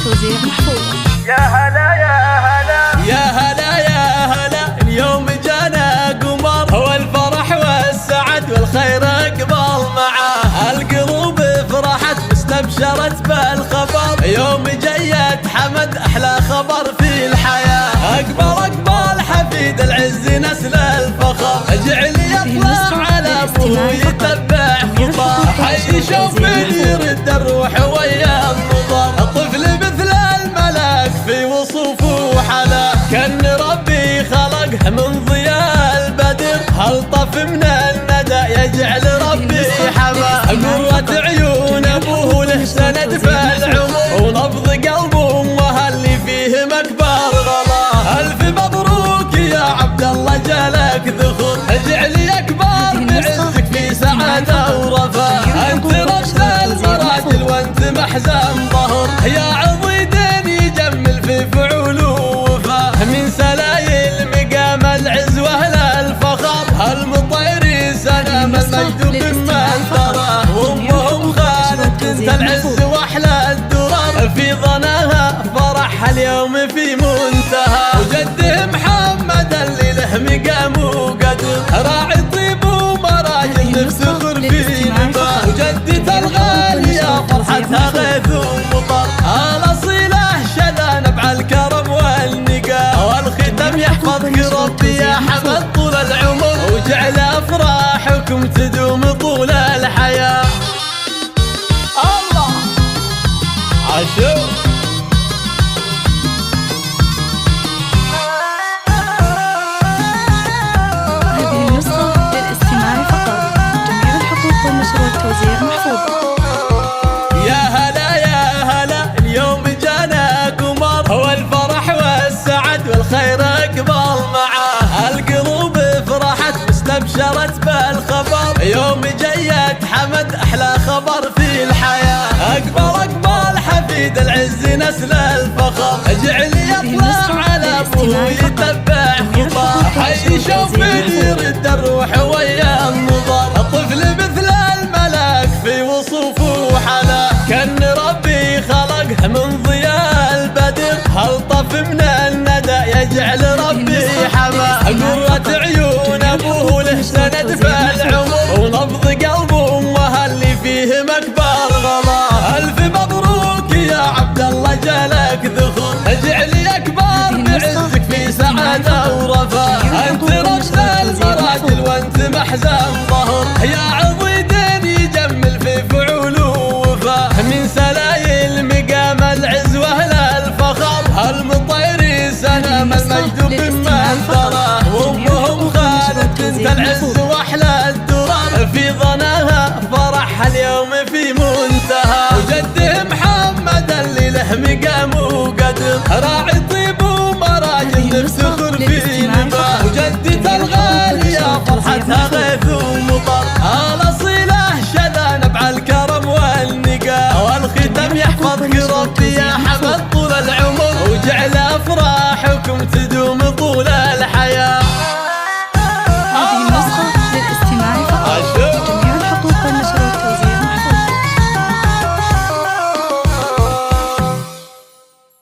والتوزيع محفوظ. يا هلا يا هلا يا هلا يا هلا، اليوم جانا قمر، هو الفرح والسعد والخير اقبل معاه. القلوب فرحت واستبشرت بالخبر، يوم جيت حمد احلى خبر في الحياه. اقبل حفيد العز نسل الفخر، اجعل يطلع على ابوه يتبع خطاه. حي شوف يرد الروح ويا النظر، الطفل مثل الملاك في وصوفه حلا. كان ربي خلقه من ضياء البدر، هل طف من الندى يجعل ربي حما. قرة عيون ابوه له سند في العمر، ونبض قلب امه اللي فيه مكبر غلا. الف مبروك يا عبد الله جالك ذخر، اجعل يكبر بعزك في سعاده ورفاه. انت رشد المراجل وانت محزن ظهر، يا عضيد يجمل في فعول ووفاه. من سلايل مقام العز واهل الفخر، المطير سلام المجد ممن تراه. وامهم خالد بنت العز واحلى الدرر، في ظناها فرح اليوم في منتهى. وجده محمد اللي له مقام وقدر، راعي طيب ومراجل نفتخر في نباه. وجدة الغالية فرحتها غيث ومطر، الاصيله شذا نبع الكرم والنقاء. والختم يحفظك ربي يا حمد طول العمر، وجعل افراحكم تدوم طول الحياه. الله عاشور. هذه النسخة للاستماع فقط، جميع الحقوق والنشر والتوزيع محفوظة. يا هلا يا هلا، اليوم جانا قمر، هو الفرح والسعد والخير اقبل معاه. القلوب فرحت واستبشرت بالخبر، يوم جيت حمد احلى خبر في الحياه. اقبل حفيد العز نسل الفخر، اجعل يطلع على ابوه يتبع خطاه. حي شوف يرد الروح ويا النظر، الطفل مثل الملاك في وصوفه حلا. كان ربي خلقه من ضياء البدر، هل طف من الندى يجعل ربي حما. قرة عيون ابوه له سند في العمر، ونبض قلب امه اللي فيه مكبر غلا. الف مبروك يا عبد الله جالك ذخر، اجعل يكبر بعزك في سعاده ورفاه. انت رشد المراجل وانت محزن ظهر، يا عضيد يجمل في فعول ووفاه. من سلايل مقام العز واهل الفخر، المطير سلام المجد ممن تراه. وامهم خالد بنت العز واحلى الدرر، في ظناها فرح اليوم في منتهى. وجده محمد اللي له مقام وقدر، راعي